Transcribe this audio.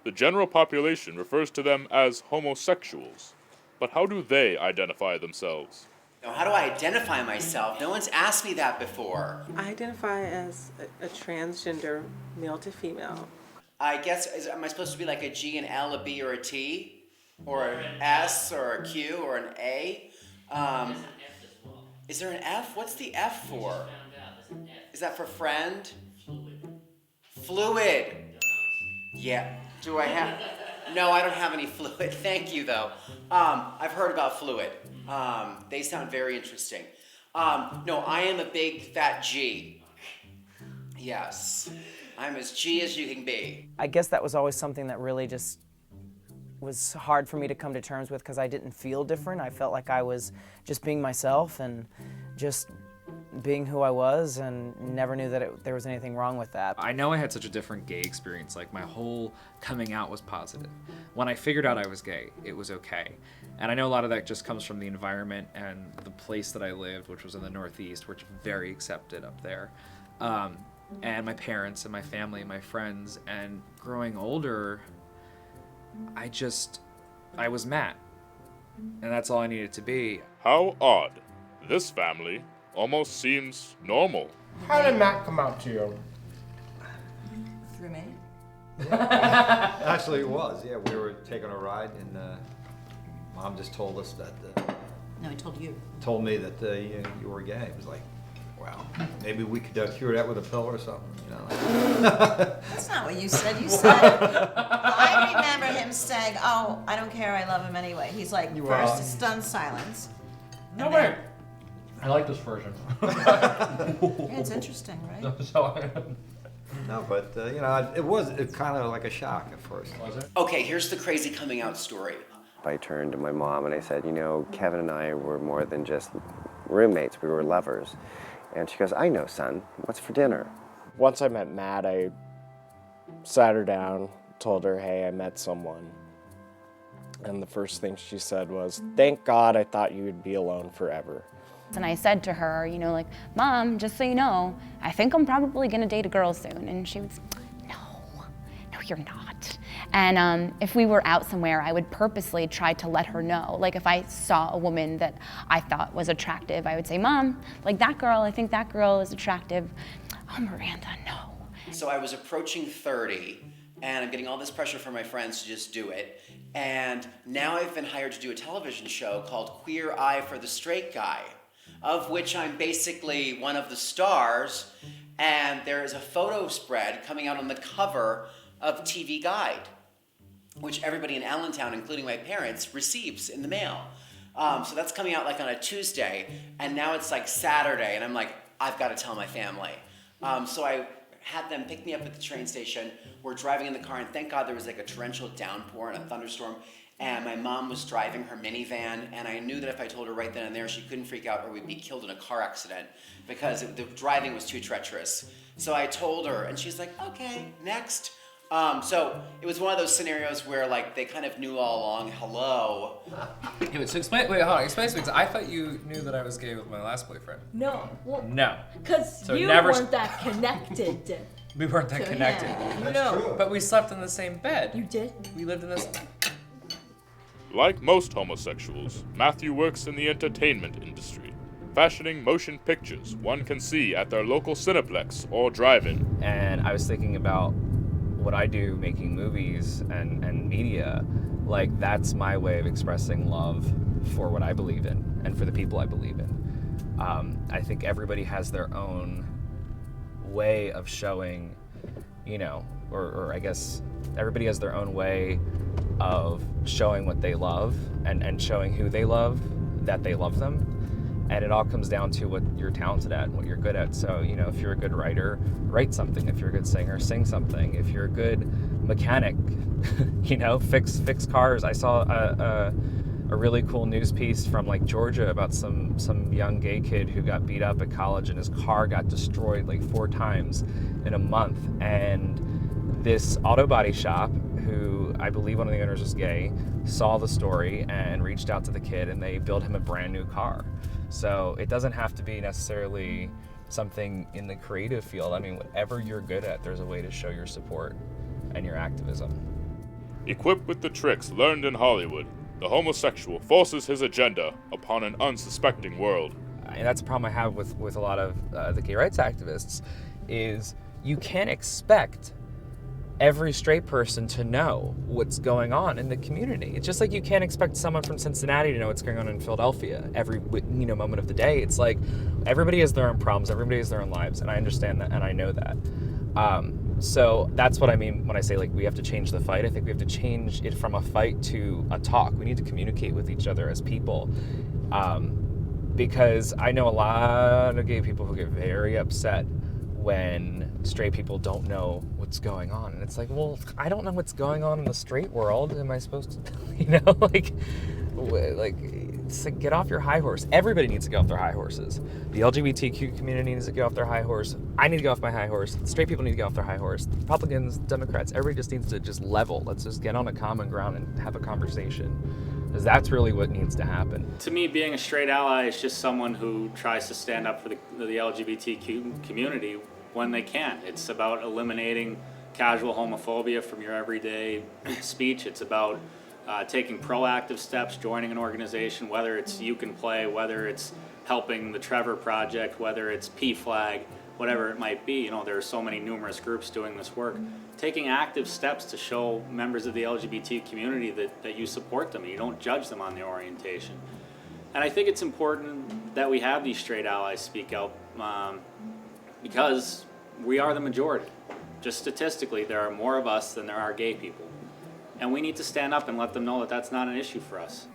The general population refers to them as homosexuals. But how do they identify themselves? Now, how do I identify myself? No one's asked me that before. I identify as a transgender male to female. I guess, am I supposed to be like a G, an L, a B, or a T? Or an S, or a Q, or an A? Is there an F? What's the F for? Is that for friend? Fluid. Yeah. Do I have? No, I don't have any fluid. Thank you, though. I've heard about fluid. They sound very interesting. No, I am a big fat G. Yes. I'm as G as you can be. I guess that was always something that really just was hard for me to come to terms with because I didn't feel different. I felt like I was just being myself and just being who I was, and never knew that there was anything wrong with that. I know I had such a different gay experience. Like, my whole coming out was positive. When I figured out I was gay, it was okay. And I know a lot of that just comes from the environment and the place that I lived, which was in the Northeast, which is very accepted up there. And my parents and my family and my friends. And growing older, I was Matt. And that's all I needed to be. How odd. This family almost seems normal. How did Matt come out to you? Through me? Actually, it was. Yeah, we were taking a ride, and Mom just told us that. No, he told you. Told me that you were gay. It was like, wow, maybe we could cure that with a pill or something, you know. That's not what you said. You said, I remember him saying, "Oh, I don't care. I love him anyway." He's like, first, stunned silence. No way. I like this version. Yeah, it's interesting, right? No, but it was kind of like a shock at first. Was it? Okay, here's the crazy coming out story. I turned to my mom and I said, Kevin and I were more than just roommates, we were lovers. And she goes, I know, son, what's for dinner? Once I met Matt, I sat her down, told her, hey, I met someone. And the first thing she said was, thank God, I thought you would be alone forever. And I said to her, like, Mom, just so you know, I think I'm probably gonna date a girl soon. And she was, no, you're not. And if we were out somewhere, I would purposely try to let her know. Like, if I saw a woman that I thought was attractive, I would say, Mom, like that girl, I think that girl is attractive. Oh, Miranda, no. So I was approaching 30, and I'm getting all this pressure from my friends to just do it. And now I've been hired to do a television show called Queer Eye for the Straight Guy, of which I'm basically one of the stars, and there is a photo spread coming out on the cover of TV Guide, which everybody in Allentown, including my parents, receives in the mail. So that's coming out like on a Tuesday, and now it's like Saturday, and I'm like, I've got to tell my family. So I had them pick me up at the train station. We're driving in the car, and thank God there was like a torrential downpour and a thunderstorm, and my mom was driving her minivan, and I knew that if I told her right then and there, she couldn't freak out or we'd be killed in a car accident because the driving was too treacherous. So I told her, and she's like, okay, next. So it was one of those scenarios where like they kind of knew all along, hello. Explain to me, because I thought you knew that I was gay with my last boyfriend. No. Well, no. Because So you never weren't that connected. We weren't that connected. Yeah. No. But we slept in the same bed. You did? We lived in this... Like most homosexuals, Matthew works in the entertainment industry, fashioning motion pictures one can see at their local Cineplex or drive-in. And I was thinking about what I do making movies and media. Like, that's my way of expressing love for what I believe in and for the people I believe in. I think everybody has their own way of showing, or I guess everybody has their own way of showing what they love and showing who they love, that they love them. And it all comes down to what you're talented at and what you're good at. So, if you're a good writer, write something. If you're a good singer, sing something. If you're a good mechanic, fix cars. I saw a really cool news piece from like Georgia about some young gay kid who got beat up at college and his car got destroyed like 4 times in a month. And this auto body shop, who I believe one of the owners was gay, saw the story and reached out to the kid, and they built him a brand new car. So it doesn't have to be necessarily something in the creative field. I mean, whatever you're good at, there's a way to show your support and your activism. Equipped with the tricks learned in Hollywood, the homosexual forces his agenda upon an unsuspecting world. And that's a problem I have with a lot of the gay rights activists, is you can't expect every straight person to know what's going on in the community. It's just like you can't expect someone from Cincinnati to know what's going on in Philadelphia every moment of the day. It's like everybody has their own problems, everybody has their own lives, and I understand that and I know that. So that's what I mean when I say like we have to change the fight. I think we have to change it from a fight to a talk. We need to communicate with each other as people. Because I know a lot of gay people who get very upset when straight people don't know what's going on. And it's like, well, I don't know what's going on in the straight world. Am I supposed to, like, it's like, get off your high horse. Everybody needs to get off their high horses. The LGBTQ community needs to get off their high horse. I need to get off my high horse. Straight people need to get off their high horse. Republicans, Democrats, everybody just needs to just level. Let's just get on a common ground and have a conversation. Because that's really what needs to happen. To me, being a straight ally is just someone who tries to stand up for the LGBTQ community when they can. It's about eliminating casual homophobia from your everyday speech. It's about taking proactive steps, joining an organization, whether it's You Can Play, whether it's helping the Trevor Project, whether it's PFLAG, whatever it might be. You know, there are so many numerous groups doing this work. Taking active steps to show members of the LGBT community that you support them and you don't judge them on their orientation. And I think it's important that we have these straight allies speak out because we are the majority. Just statistically, there are more of us than there are gay people. And we need to stand up and let them know that that's not an issue for us.